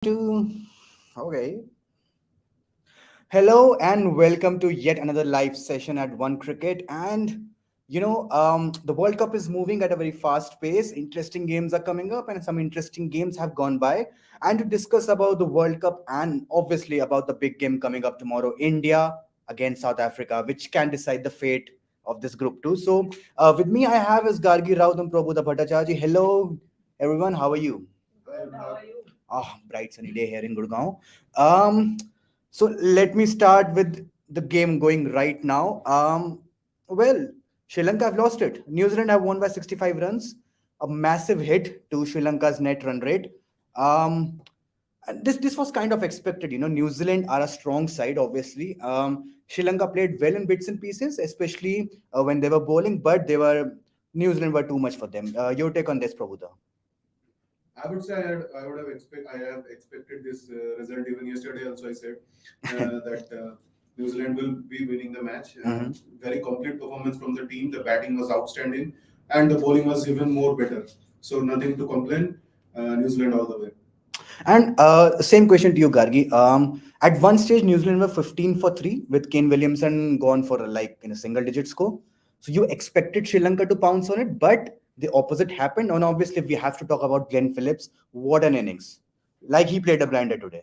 To okay. Hello and welcome to yet another live session at OneCricket. And the World Cup is moving at a very fast pace. Interesting games are coming up, and some interesting games have gone by. And to discuss about the World Cup and obviously about the big game coming up tomorrow, India against South Africa, which can decide the fate of this group too. So, with me, I have is Gargi Raut and Prabhuda Bhattacharya. Hello, everyone. How are you? Good, how are you? Bright sunny day here in Gurgaon. Um, so let me start with the game going right now. Well, Sri Lanka have lost it. New Zealand have won by 65 runs, a massive hit to Sri Lanka's net run rate. Um, and this was kind of expected. New Zealand are a strong side, obviously. Sri Lanka played well in bits and pieces, especially when they were bowling, but they were New Zealand were too much for them. Your take on this, Prabhuda? I would say I have expected this result even yesterday. Also, I said that New Zealand will be winning the match. Very complete performance from the team. The batting was outstanding, and the bowling was even more better. So nothing to complain. New Zealand all the way. And same question to you, Gargi. At one stage, New Zealand were 15 for 3 with Kane Williamson gone for like in a single digit score. So you expected Sri Lanka to pounce on it, but the opposite happened. And obviously, we have to talk about Glenn Phillips. What an innings! Like he played a blinder today.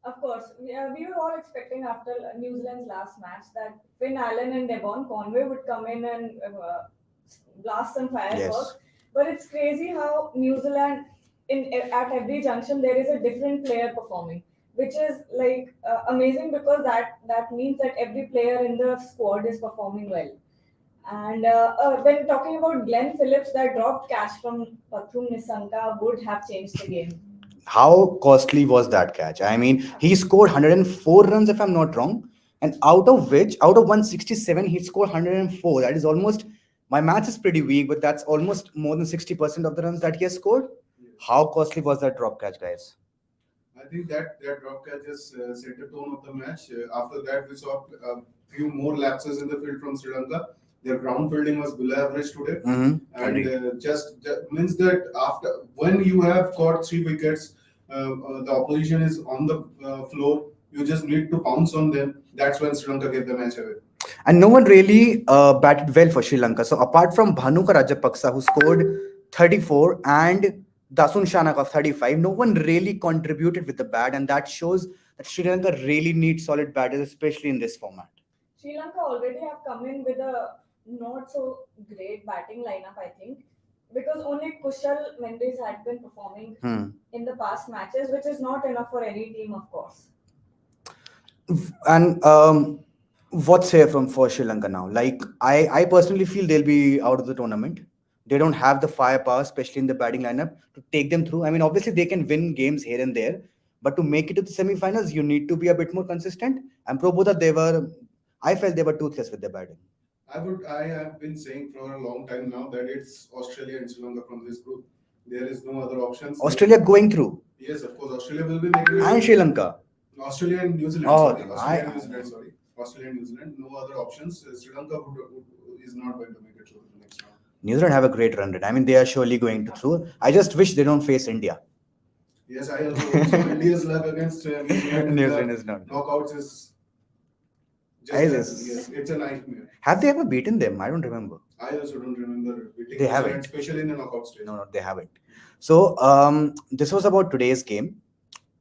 Of course, we were all expecting after New Zealand's last match that Finn Allen and Devon Conway would come in and blast some fireworks. Yes. But it's crazy how New Zealand, at every junction, there is a different player performing, which is like amazing because that means that every player in the squad is performing well. And when talking about Glenn Phillips, that dropped catch from Pathum Nisanka would have changed the game. How costly was that catch? I mean, he scored 104 runs, if I'm not wrong, and out of 167, he scored 104. That is almost, my maths is pretty weak, but that's almost more than 60% of the runs that he has scored. Yes. How costly was that drop catch, guys? I think that drop catch just set the tone of the match. After that, we saw a few more lapses in the field from Sri Lanka. Their ground fielding was below average today, and just that means that after when you have caught 3 wickets, the opposition is on the floor. You just need to pounce on them. That's when Sri Lanka get the match away. And no one really batted well for Sri Lanka. So apart from Bhanuka Rajapaksa, who scored 34, and Dasun Shanak of 35, no one really contributed with the bat, and that shows that Sri Lanka really needs solid batters, especially in this format. Sri Lanka already have come in with a not so great batting lineup, I think, because only Kushal Mendis had been performing in the past matches, which is not enough for any team, of course. And what's here from for Sri Lanka now? Like I personally feel they'll be out of the tournament. They don't have the firepower, especially in the batting lineup, to take them through. I mean, obviously they can win games here and there, but to make it to the semi-finals, you need to be a bit more consistent. And Pro Boda, I felt they were toothless with their batting. I have been saying for a long time now that it's Australia and Sri Lanka from this group. There is no other options. Australia going through. Yes, of course, Australia will be making it. And Sri Lanka. Australia and New Zealand. Oh, Sorry, Australia and New Zealand. Sorry, Australia and New Zealand. No other options. Sri Lanka is not going to make it through the next round. New Zealand have a great run rate. I mean, they are surely going to through. I just wish they don't face India. Yes, I also hope so. India's luck against New Zealand New Zealand is not. knockouts is yes, it's a nightmare. Have they ever beaten them? I don't remember. I also don't remember beating They New haven't. Zealand, especially in the knockout stage. No, they haven't. So this was about today's game.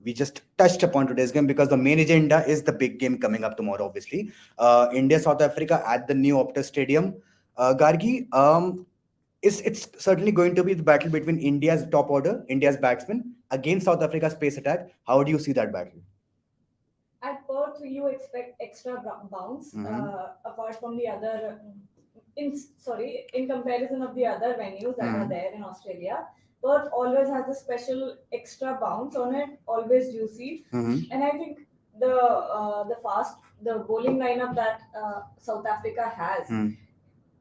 We just touched upon today's game because the main agenda is the big game coming up tomorrow, obviously. India, South Africa at the new Optus Stadium. Gargi, it's certainly going to be the battle between India's top order, India's batsmen, against South Africa's pace attack. How do you see that battle? At Perth, you expect extra bounce, apart from the other. In comparison of the other venues that are there in Australia, Perth always has a special extra bounce on it, always juicy. And I think the bowling lineup that South Africa has,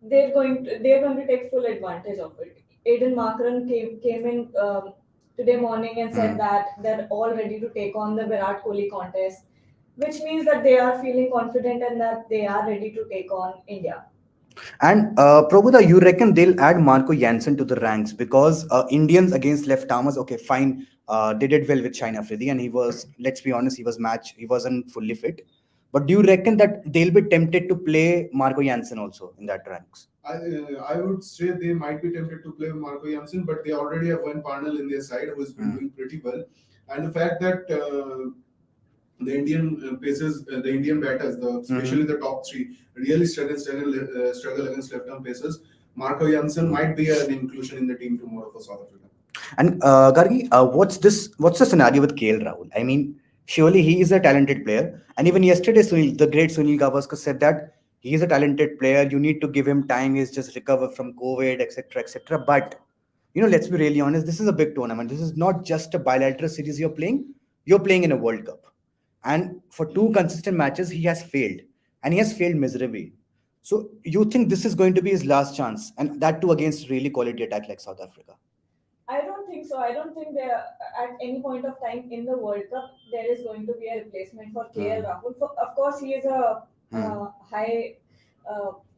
they're going to take full advantage of it. Aiden Markram came in today morning and said that they're all ready to take on the Virat Kohli contest, which means that they are feeling confident and that they are ready to take on India. And Prabhuda, you reckon they'll add Marco Jansen to the ranks because Indians against left armers, okay, fine, they did well with China Afridi, and he was, let's be honest, he wasn't fully fit. But do you reckon that they'll be tempted to play Marco Jansen also in that ranks? I would say they might be tempted to play Marco Jansen, but they already have one Parnell in their side who has been doing pretty well. And the fact that the Indian the Indian batters, especially the top three, really struggle against left-arm pacers. Marco Jansen might be an inclusion in the team tomorrow for South Africa. And Gargi, what's this? What's the scenario with KL Rahul? I mean, surely he is a talented player, and even yesterday, Sunil, the great Sunil Gavaskar said that he is a talented player. You need to give him time. He's just recovered from COVID, etc., etc. But let's be really honest. This is a big tournament. This is not just a bilateral series you're playing. You're playing in a World Cup, and for two consistent matches, he has failed, and he has failed miserably. So you think this is going to be his last chance, and that too against really quality attack like South Africa? I don't think so. I don't think there at any point of time in the World Cup there is going to be a replacement for KL Rahul. Of course, he is a high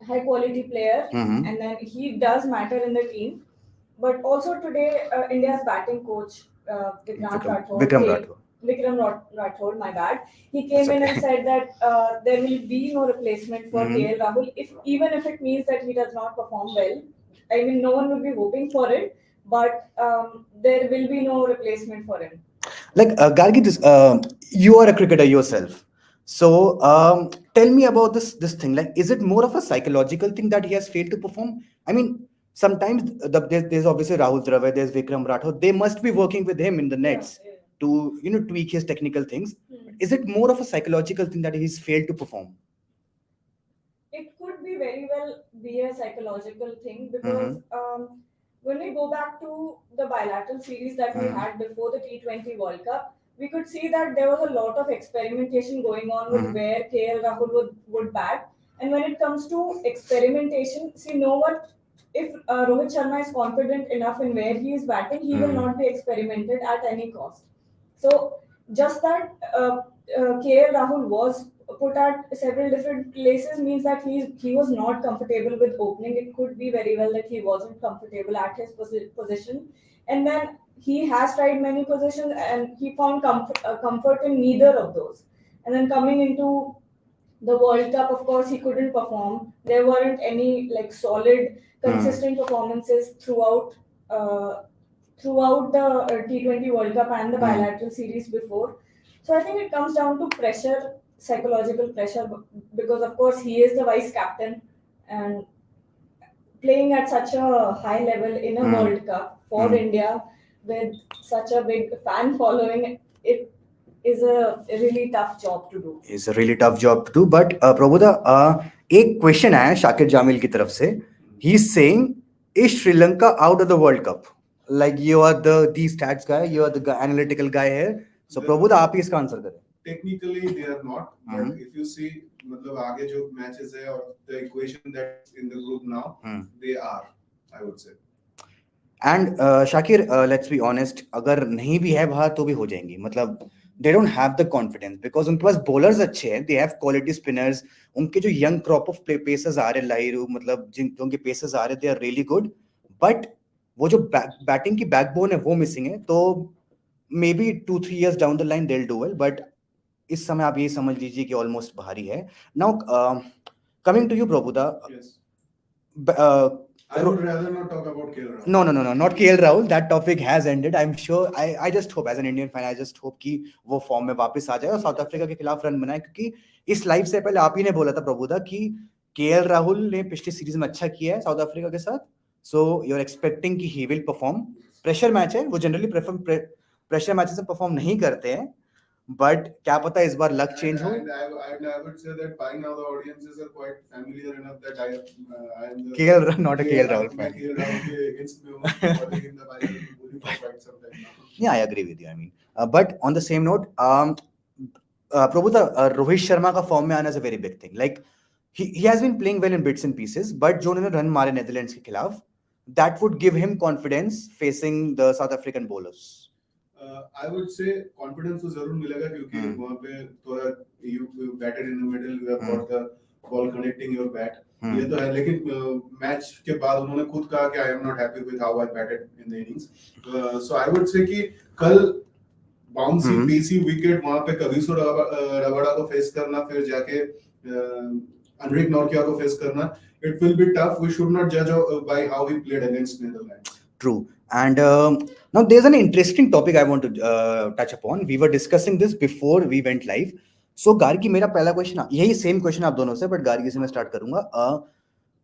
high quality player, and then he does matter in the team. But also today, India's batting coach Vikram Rathod, my bad. He came in and said that there will be no replacement for KL Rahul, even if it means that he does not perform well. I mean, no one will be hoping for it, but there will be no replacement for him. Like Gargi, you are a cricketer yourself. So tell me about this thing. Like, is it more of a psychological thing that he has failed to perform? I mean, sometimes there's obviously Rahul Dravid, there's Vikram Rathod. They must be working with him in the nets to tweak his technical things. Is it more of a psychological thing that he's failed to perform? It could be very well be a psychological thing because when we go back to the bilateral series that we had before the T20 World Cup, we could see that there was a lot of experimentation going on with where KL Rahul would bat. And when it comes to experimentation, see, no one, if Rohit Sharma is confident enough in where he is batting, he will not be experimented at any cost. So just that KL Rahul was put at several different places means that he was not comfortable with opening. It could be very well that he wasn't comfortable at his position, and then he has tried many positions and he found comfort in neither of those. And then coming into the World Cup, of course, he couldn't perform. There weren't any like solid, consistent performances uh, throughout the T20 World Cup and the bilateral series before. So I think it comes down to pressure, psychological pressure, because of course he is the vice captain and playing at such a high level in a World Cup for India with such a big fan following. It is a really tough job to do. It's a really tough job to do. But Prabhuda, एक question आया शाकिर जामिल की तरफ से. He's saying, is Sri Lanka out of the World Cup? Like you are the stats guy, you are the analytical guy here. So Prabhuda, आप ही इसका answer करें. Technically they are not, but if you see मतलब आगे जो matches है और the equation that's in the group now, they are, I would say. And Shakir, let's be honest, अगर नहीं भी है बाहर तो भी हो जाएंगी. मतलब they don't have the confidence because उनके पास bowlers अच्छे हैं, they have quality spinners. उनके जो young crop of pacers आ रहे लाइरू, मतलब जो उनके pacers आ रहे, they are really good. But वो जो batting की backbone है वो missing है. तो maybe 2-3 years down the line they'll do well. But इस समय आप ये समझ लीजिए कि almost बाहर ही है. Now coming to you, Prabhuda. Yes. Uh, I would rather not talk about KL Rahul. No, not KL Rahul. That topic has ended. I'm sure. I just hope, as an Indian fan, I just hope कि वो form में वापस आ जाए और south Africa के खिलाफ run बनाए, क्योंकि इस लाइव से पहले आप ही ने बोला था प्रभुदा कि केएल राहुल ने पिछली सीरीज में अच्छा किया है साउथ अफ्रीका के साथ. सो यू आर एक्सपेक्टिंग कि he will perform. Pressure match है, वो जनरली प्रेशर मैचेस में परफॉर्म नहीं करते हैं, बट क्या पता इस बार लक चेंज हो. I would say that by now the audiences are quite familiar enough that I am the KL not a KL Rahul fan. KL Rahul के against में हूँ, following him the Bible bully for quite some time now. Yeah, I agree with you. I mean, but on the same note, Prabhuda, Rohit Sharma का form में आना is a very big thing. Like he has been playing well in bits and pieces, but जो उन्होंने run मारे Netherlands के खिलाफ, that would give him confidence facing the South African bowlers. I would say confidence तो जरूर मिलेगा क्योंकि वहाँ पे थोड़ा you batted in the middle, you have got the ball connecting your bat. ये तो है, लेकिन मैच के बाद उन्होंने खुद कहा कि I am not happy with how I batted in the innings. So I would say कि कल बाउंसी पीसी विकेट वहां पे कगिसो रबाडा को फेस करना, फिर जाके अनरिक नॉर्किया को फेस करना, it will be tough. We should not judge by how he played against Netherlands. True. And now there's an interesting topic I want to touch upon. We were discussing this before we went live. So Gargi, मेरा पहला question यही same question आप दोनों से, but Gargi से मैं start करूंगा.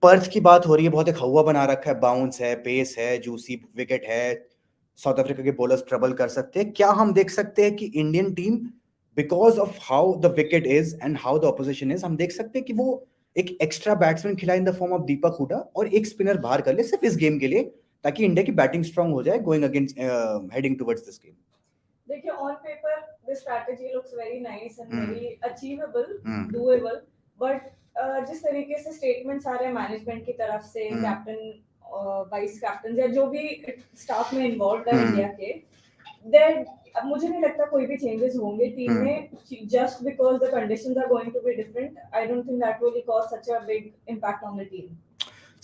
Perth की बात हो रही है, बहुत एक हवा बना रखा है, बाउंस है, पेस है, जूसी विकेट है, साउथ अफ्रीका के बॉलर्स ट्रबल कर सकते हैं. क्या हम देख सकते हैं कि Indian team because of how the wicket is and how the opposition is, हम देख सकते हैं कि वो एक एक्स्ट्रा बैट्समैन खिलाए इन द फॉर्म ऑफ दीपक हुडा और एक स्पिनर बाहर कर ले सिर्फ इस गेम के लिए, ताकि इंडिया की बैटिंग स्ट्रांग हो जाए going against heading towards this game? देखिए, on paper the strategy looks very nice and very achievable, doable, but जिस तरीके से स्टेटमेंट्स आ रहे हैं मैनेजमेंट की तरफ से, कैप्टन वाइस कैप्टन या जो भी स्टाफ में इन्वॉल्व है इंडिया के, देन अब मुझे नहीं लगता कोई भी चेंजेस होंगे टीम में just because the conditions are going to be different. I don't think that will cause such a big impact on the team.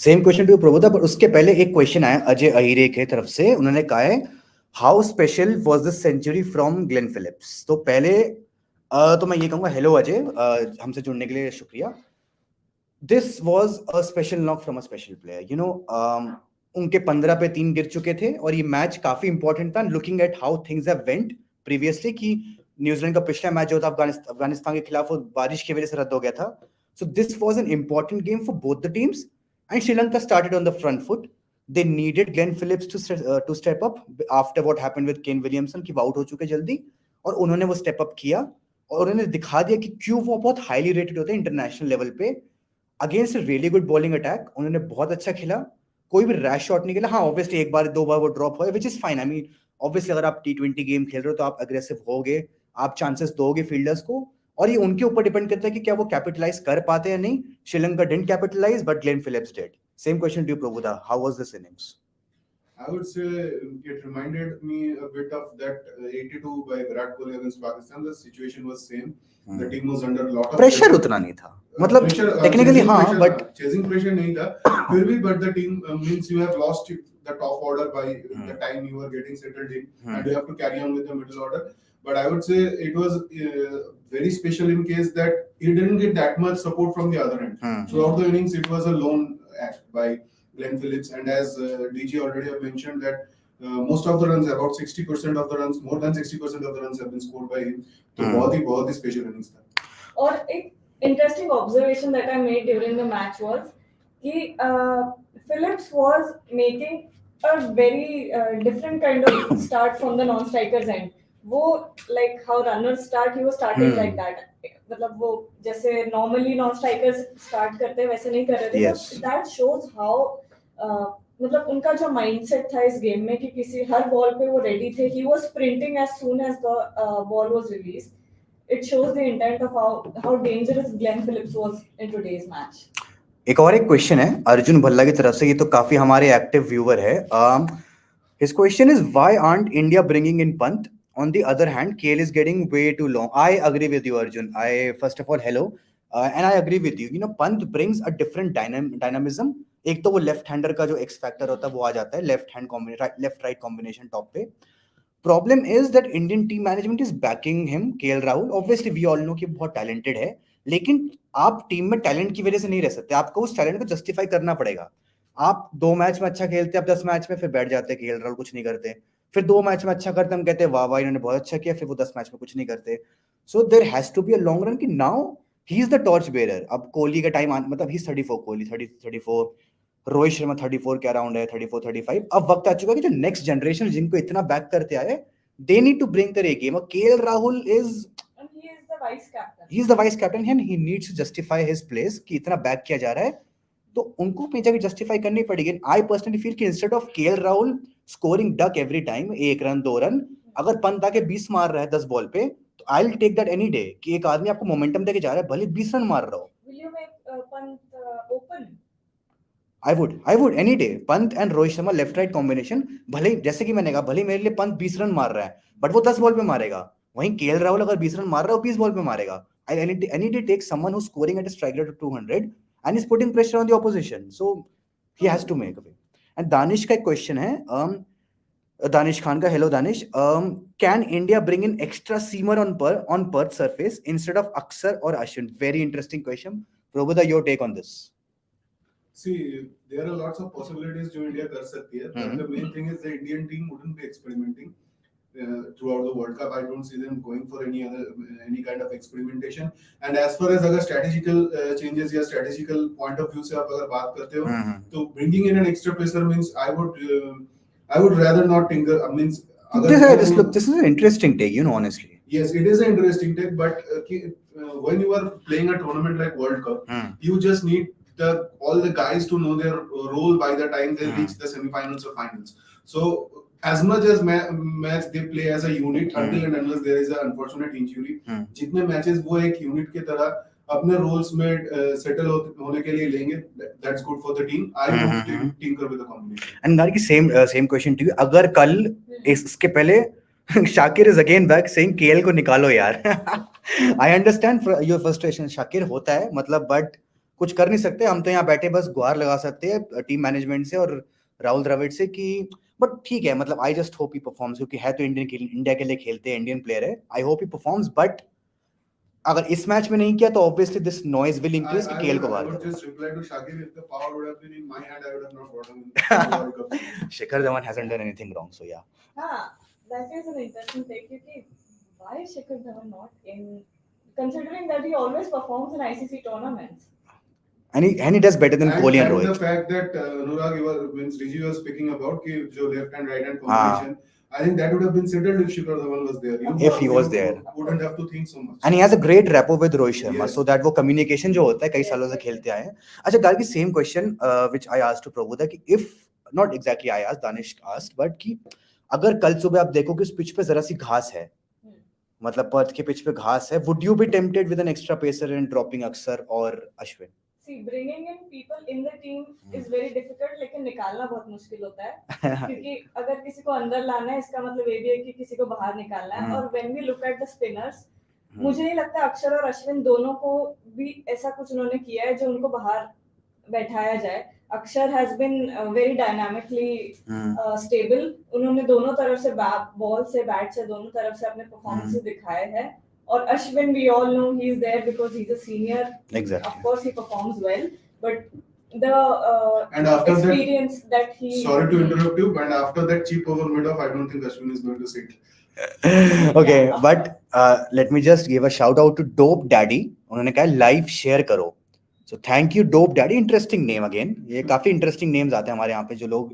Same question to Prabodha, पर उसके पहले एक क्वेश्चन आया अजय अहिरे की तरफ से. उन्होंने कहा है how special was this century from Glenn Phillips. तो पहले तो मैं ये कहूंगा, हेलो अजय, हमसे जुड़ने के लिए शुक्रिया. This was a special knock from a special player. You know, उनके 15 पे 3 गिर चुके थे और ये मैच काफी इंपॉर्टेंट था. Looking at how things have went previously, कि न्यूजीलैंड का पिछला मैच जो था अफगानिस्तान के खिलाफ, वो बारिश की वजह से रद्द हो गया था. So this was an important game for both the teams and Sri Lanka started on the front foot. They needed Glenn Phillips to step up after what happened with Kane Williamson, कि आउट हो चुके जल्दी, और उन्होंने वो स्टेप अप किया और उन्होंने दिखा दिया कि क्यों वो बहुत हाईली रेटेड होते हैं इंटरनेशनल लेवल पे. Against a really good bowling attack उन्होंने बहुत अच्छा खेला, कोई भी रैश शॉट नहीं खेला. हाँ, ऑब्वियसली एक बार दो बार वो ड्रॉप हुआ, which is fine. I mean obviously अगर आप T20 गेम खेल रहे हो तो आप अग्रेसिव होगे, आप चांसेस दोगे फील्डर्स को, और ये उनके ऊपर डिपेंड करता है कि क्या वो कैपिटलाइज कर पाते हैं या नहीं. Sri Lanka didn't capitalize but Glenn Phillips did. Same question to Prabhuda, how was this innings? I would say it reminded me a bit of that 82 by Virat Kohli against Pakistan. The situation was same. The team was under a lot of pressure उतना नहीं था, मतलब technically हाँ, but chasing pressure नहीं था फिर भी. But the team means you have lost the top order by the time you were getting settled in, and you have to carry on with the middle order. But I would say it was very special in case that he didn't get that much support from the other end. Throughout the innings, it was a lone act by Glenn Phillips, and as DG already have mentioned that most of the runs, about 60% of the runs, more than 60% of the runs have been scored by him. तो बहुत ही special innings था. और एक interesting observation that I made during the match was कि Phillips was making a very different kind of start from the non-strikers end. वो like how runners start, he was starting like that. मतलब वो जैसे normally non-strikers start करते हैं वैसे नहीं कर रहे थे. Yes. That shows how मतलब उनका जो माइंडसेट था इस गेम में कि किसी हर बॉल पे वो रेडी थे. He was sprinting as soon as the ball was released. It shows the intent of how dangerous Glenn Phillips was in today's match. एक और एक क्वेश्चन है अर्जुन भल्ला की तरफ से, ये तो काफी हमारे एक्टिव व्यूअर है. His question is why aren't India bringing in Pant? On the other hand, KL is getting way too long. I agree with you, Arjun. First of all, hello. And I agree with you. You know, Pant brings a different dynamism. एक तो वो left hander का जो x factor होता है वो आ जाता है, लेफ्ट राइट कॉम्बिनेशन टॉप पे. Problem is that Indian team management is backing him, KL Rahul. Obviously we all know कि बहुत टैलेंटेड है, लेकिन आप टीम में टैलेंट की वजह से नहीं रह सकते. आपको उस टैलेंट को जस्टिफाई करना पड़ेगा. आप 2 मैच में अच्छा खेलते हैं, आप 10 मैच में फिर बैठ जाते हैं, केएल राहुल कुछ नहीं करते. फिर 2 मैच में अच्छा करते, हम कहते हैं वाह वाह इन्होंने बहुत अच्छा किया, फिर वो 10 मैच में कुछ नहीं करते. So there has to be a long run कि now he is the torch bearer. अब कोहली का टाइम, मतलब ही 34, कोहली 34, रोहित शर्मा 34 के अराउंड है, 34 35. अब वक्त आ चुका है कि जो नेक्स्ट जनरेशन जिनको इतना बैक करते आए, they need to bring their A game. और KL Rahul is he is the vice captain and he needs to justify his place कि इतना बैक किया जा रहा है, तो उनको पे जाके जस्टिफाई करनी पड़ेगी. आई पर्सनली फील कि instead of KL Rahul scoring duck every time, 1 run 2 run, अगर पंत आके 20 मार रहा है 10 बॉल पे, तो I will take that any day कि एक आदमी आपको मोमेंटम देके जा रहा है, भले 20 रन मार रहा हो. Will you make Pant open? I would any day. Pant and Rohit Sharma left right combination, भले जैसे कि मैंने कहा, भले मेरे लिए पंत 20 रन मार रहा है बट वो 10 बॉल पे मारेगा. वहीं केएल राहुल अगर 20 रन मार रहा है, 20 बॉल पे मारेगा. I need to take someone who's scoring at a strike rate of 200 and is putting pressure on the opposition. So he has to make a way. And Danish का एक question है. Danish Khan ka, hello Danish. Can India bring in extra seamer on Perth surface instead of Aksar or Ashwin? Very interesting question. Prabhuda, your take on this. See, there are lots of possibilities जो India कर सकती है. But the main thing is the Indian team wouldn't be experimenting throughout the World Cup. I don't see them going for any kind of experimentation. And as far as अगर strategical changes या strategical point of view से आप अगर बात करते हो, तो bringing in an extra pacer means I would rather not tinker. Means this is an interesting take, honestly. Yes, it is an interesting take, but when you are playing a tournament like World Cup, you just need all the guys to know their role by the time they reach the semi-finals or finals. So as much as match they play as a unit until and unless there is an unfortunate injury, जितने matches वो एक unit के तरह अपने roles में settle होने के लिए लेंगे, that's good for the team. I would tinker with the combination. And Gargi, same question to you. अगर कल इसके पहले Shakir is again back saying KL को निकालो यार. I understand your frustration. Shakir होता है मतलब, but कुछ कर नहीं सकते. हम तो यहाँ बैठे बस गुहार लगा सकते हैं टीम मैनेजमेंट से और राहुल द्रविड़ से कि बट ठीक है, मतलब I just hope he performs, क्योंकि है तो इंडिया के लिए खेलते हैं, इंडियन प्लेयर है. I hope he performs, but अगर इस मैच में नहीं किया तो obviously this noise will increase कि केएल को बाहर करो. Just reply to Shakir, if the power would have been in my hand, I would have not brought him in the World Cup. Shikhar Dhawan hasn't done anything wrong, so yeah. That is an interesting take. Because why is Shikhar Dhawan not in, considering that he always performs in ICC tournaments? And he does better than Kohli and Rohit. The fact that Anurag, when Riji was speaking about कि जो left and right hand combination, I think that would have been settled if Shikhar Dhawan was there. If he was there, wouldn't have to think so much. And he has a great rapport with Rohit Sharma, so that वो communication जो होता है कई सालों से खेलते आए हैं. अच्छा Gargi, same question which I asked to Prabhuda कि if not exactly I asked, Danish asked, but कि अगर कल सुबह आप देखो कि उस पिच पे जरा सी घास है, मतलब पर्थ के पिच पे घास है, would you be tempted with an extra pacer and dropping Aksar or Ashwin? See, bringing in people in the team is very difficult, लेकिन निकालना बहुत मुश्किल होता है. क्योंकि अगर किसी को अंदर लाना है, इसका मतलब ये भी है कि किसी को बाहर निकालना है. और when we look at the spinners, मुझे नहीं लगता अक्षर और अश्विन दोनों को भी ऐसा कुछ उन्होंने किया है जो उनको बाहर बैठाया जाए. अक्षर has been very dynamically stable. उन्होंने दोनों तरफ से बॉल से बैट से दोनों तरफ से अपने परफॉर्मेंसेस दिखाए हैं. और Ashwin, we all know he is there because he's a senior. Exactly. Of course, he performs well, but the and after experience that he. Sorry to interrupt you, but after that cheap over mid-off, I don't think Ashwin is going to sit. Okay, but let me just give a shout out to Dope Daddy. उन्होंने कहा live share करो. So thank you Dope Daddy. Interesting name again. ये काफी interesting names आते हैं हमारे यहाँ पे जो लोग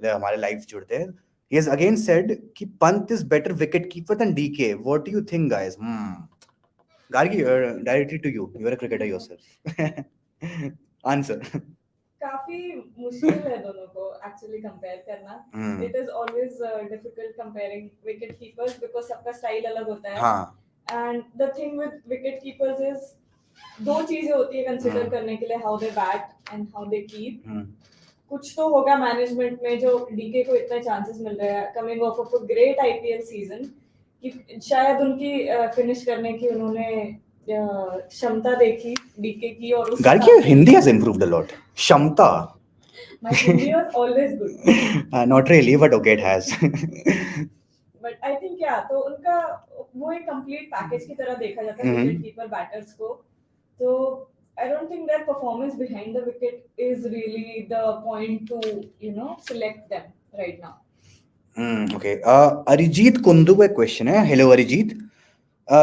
हमारे लाइव जुड़ते हैं. He has again said कि Pant is better wicket keeper than DK. What do you think, guys? Gargi, directly to you. You are a cricketer yourself. Answer. काफी मुश्किल है दोनों को actually compare करना. It is always difficult comparing wicket keepers because सबका style अलग होता है. हाँ. And the thing with wicket keepers is दो चीजें होती है consider करने के लिए, how they bat and how they keep. कुछ तो होगा मैनेजमेंट में जो डीके को इतने चांसेस मिल रहे हैं coming of of a great IPL season कि शायद उनकी फिनिश करने की उन्होंने क्षमता देखी डीके की. और उस Gargi, Hindi has improved a lot. क्षमता. My Hindi was always good. Not really, but okay, it has. But I think तो उनका वो एक कंप्लीट पैकेज की तरह देखा जाता है विकेट कीपर बैटर्स को. तो I don't think their performance behind the wicket is really the point to, select them right now. Okay. Arijit Kundu a question. Hello, Arijit.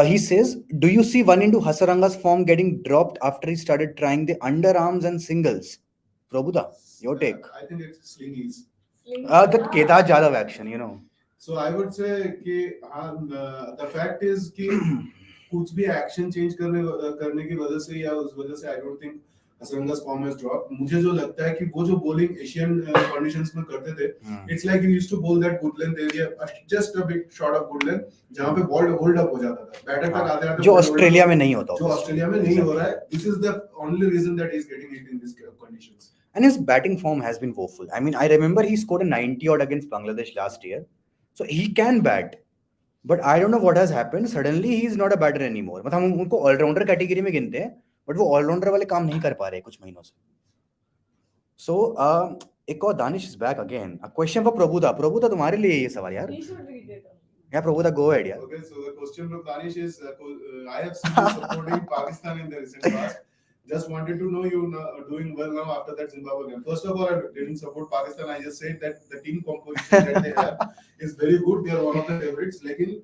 He says, do you see one into Hasaranga's form getting dropped after he started trying the underarms and singles? Prabhuda, your take. I think it's slingies. The Kedar Jadhav action, So I would say कि the fact is कि कुछ भी action change करने की वजह से या उस वजह से आई don't think Hasaranga's form has dropped. मुझे जो लगता है कि वो जो बॉलिंग एशियन कंडीशंस में करते थे, it's like you used to bowl that good length area just a bit short of good length जहां पे बॉल होल्ड अप हो जाता था बैटर तक आते आते, जो ऑस्ट्रेलिया में नहीं होता, जो ऑस्ट्रेलिया में नहीं हो रहा है. This is the only reason that he is getting it in this conditions. And his batting form has been woeful. I mean, I remember he scored a 90 odd against Bangladesh last year, so he can bat. But I don't know what has happened, suddenly he is not a batter anymore. मतलब हम उनको allrounder category में गिनते हैं, but वो allrounder वाले काम नहीं कर पा रहे कुछ महीनों से. सो एक और Danish is back again. A question for Prabhuda. Prabhuda तुम्हारे लिए ये सवाल यार. He should read it. Yeah, Prabhuda, go ahead, yeah. Okay, so the question from Danish is, I have seen you supporting Pakistan in the recent past. Just wanted to know you doing well now after that Zimbabwe game. First of all, I didn't support Pakistan. I just said that the team composition that they have is very good. They are one of the favorites. लेकिन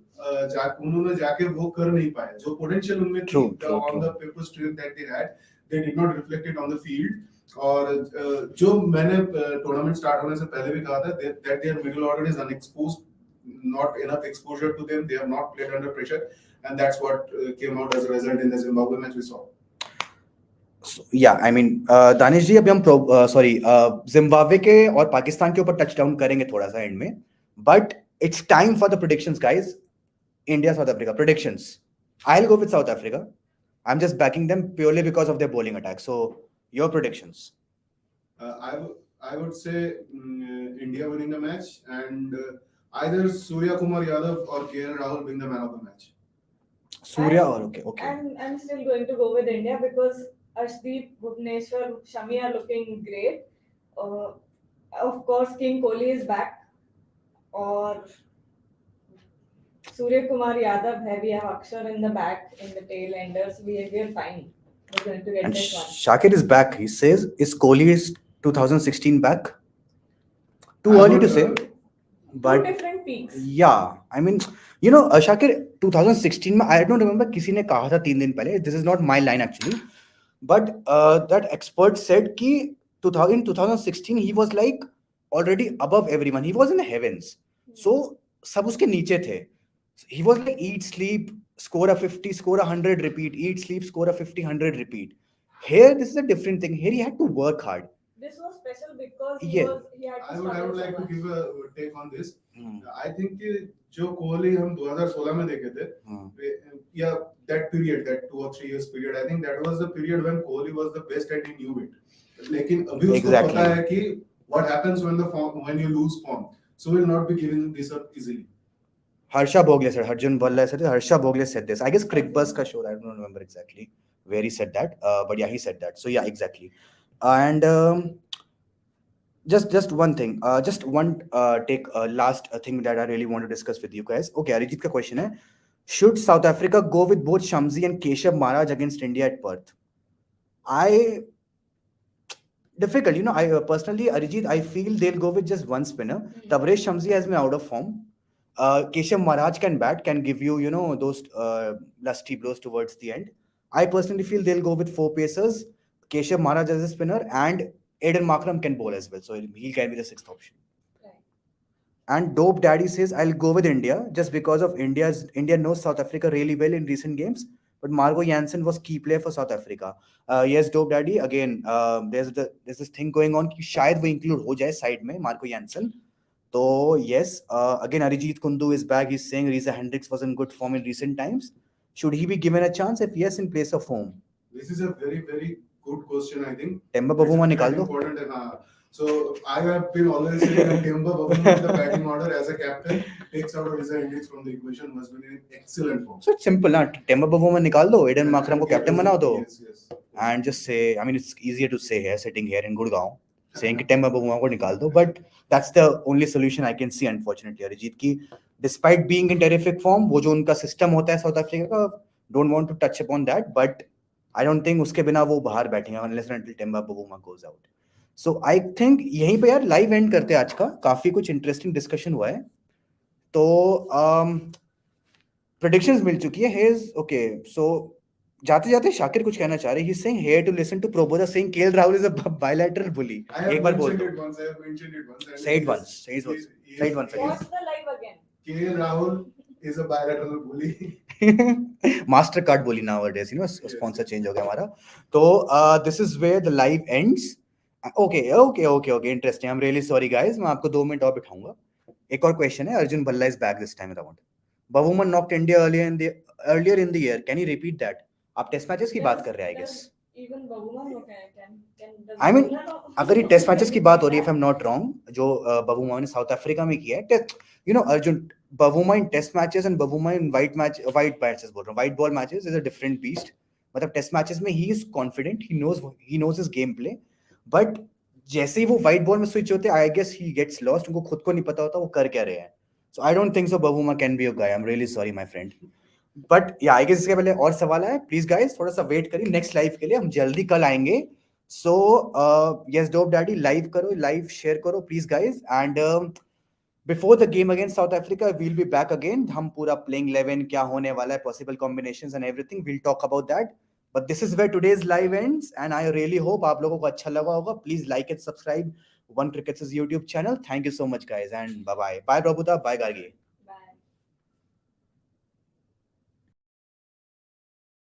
उन्होंने जाके वो कर नहीं पाए. जो potential उनमें थी on the paper strength that they had, they did not reflect it on the field. और जो मैंने टूर्नामेंट स्टार्ट होने से पहले भी कहा था that their middle order is unexposed. Not enough exposure to them. They have not played under pressure, and that's what came out as a result in the Zimbabwe match we saw. So, yeah, I mean, Danish जी अभी हम Zimbabwe के और पाकिस्तान के ऊपर touch down करेंगे थोड़ा सा and में, but it's time for the predictions guys. India south Africa predictions. I will go with south Africa. I am just banking them purely because of their bowling attack. So your predictions. I would say India winning the match, and either Surya Kumar Yadav or KL Rahul being the man of the match. Surya or okay. I'm still going to go with India because Arshdeep, Bhuvneshwar, Shami are looking great. Of course, King Kohli is back. Or Surya Kumar Yadav, we have Akshar in the back, in the tail enders. We're fine. We're going to get And this one. Shakir is back. He says, is Kohli's 2016 back? Too early to say. But two different peaks. Yeah, I mean, you know, Shakir, 2016 में I don't remember किसी ने कहा था 3 दिन पहले. This is not my line actually, but that expert said कि in 2016 he was like already above everyone. He was in the heavens. So सब उसके नीचे थे. He was like eat, sleep, score a 50, score a 100, repeat. Eat, sleep, score a 50, 100, repeat. Here, this is a different thing. Here he had to work hard. This was special because he Yeah. had to I would like to give a take on this. I think कि जो कोहली हम 2016 में देखे थे, yeah, that period, that 2 or 3 years period, I think that was the period when Kohli was the best and he knew it. लेकिन अभी उसको पता है कि what happens when you lose form, so will not be giving this up easily. Harsha Bhogle said, Arjun Balla said, Harsha Bhogle said this. I guess Crickbuzz ka show, I don't remember exactly where he said that, but yeah, he said that. So yeah, exactly. And just one thing, just one take last thing that I really want to discuss with you guys. Okay, Arijit ka question hai, should South Africa go with both Shamsi and Keshav Maharaj against India at Perth? Difficult, you know. I personally, Arijit, I feel they'll go with just one spinner. Tabrez Shamsi has been out of form. Keshav Maharaj can bat, can give you, you know, those lusty blows towards the end. I personally feel they'll go with 4 pacers, Keshav Maharaj as a spinner, and Aiden Markram can bowl as well. So he can be the 6th option. Right. And Dope Daddy says, I'll go with India just because of India knows South Africa really well in recent games. But Margot Jansen was key player for South Africa. Yes, Dope Daddy, again, there's this thing going on कि शायद वो include हो जाए side में Margot Jansen. So yes, again Arijit Kundu is back. He's saying Risa Hendricks was in good form in recent times. Should he be given a chance? If yes, in place of whom? This is a very, very good question, I think. Temba Bavuma निकाल दो. Important. So I have been always saying that Temba Bavuma in the batting order as a captain takes out Risa Hendricks from the equation, was been in excellent form. So it's simple, ना. Temba Bavuma निकाल दो. Aiden Markram को captain बना दो. Yes. And just say, I mean, it's easier to say here, sitting here in Gurgaon, saying कि Temba Bavuma को निकाल दो, but that's the only solution I can see, unfortunately, Arijit, की despite being in terrific form, वो जो उनका system होता है South Africa का, don't want to touch upon that, but I don't think उसके बिना वो बाहर बैठेंगे unless and until Temba Bavuma goes out. So I think यहीं पे यार live end करते हैं आज का. काफी कुछ interesting discussion हुआ है. तो predictions मिल चुकी है. Here's okay. So जाते जाते शाकिर कुछ कहना चाह रहे. He's saying here to listen to Prabodha saying KL Rahul is a bilateral bully. एक बार बोल दो. I have mentioned it once. Say it once. Say it once again. Watch the live again. KL Rahul is a bilateral bully. Master card bully nowadays, you know, sponsor change हो गया हमारा. तो this is where the live ends. Okay. Interesting. I'm really sorry guys. मैं आपको 2 minute और बिठाऊंगा. एक और question है. Arjun Balla is back this time around. Bavuma knocked India earlier in the year. Can you repeat that? आप test matches की बात कर रहे हैं, I guess. Even Bavuma can. I mean, अगर ये टेस्ट मैचेस की बात हो रही है, if I'm not wrong, जो बवुमा ने साउथ अफ्रीका में किया है, you know, Arjun, Bavuma in test matches and Bavuma in white matches बोल रहा हूँ, white ball matches is a different beast. मतलब टेस्ट मैचेस में he is confident, he knows his game play, but जैसे ही वो व्हाइट बॉल में switch होते, I guess he gets lost, उनको खुद को नहीं पता होता वो कर क्या रहे हैं. So I don't think so Bavuma can be a guy. I am really sorry my friend. But yeah I guess इसके पहले और सवाल है, प्लीज गाइस थोड़ा सा वेट करिए नेक्स्ट लाइव के लिए, हम जल्दी कल आएंगे. So yes dope daddy, live करो, लाइव शेयर करो please guys. And before the game against South Africa we'll be back again. हम पूरा प्लेइंग 11 क्या होने वाला है, possible combinations and everything, we'll talk about that. But this is where today's live ends and I really hope आप लोगों को अच्छा लगा होगा. Please like and subscribe one cricket's YouTube channel. Thank you so much guys and bye bye. Bye Prabhuta, bye Gargi.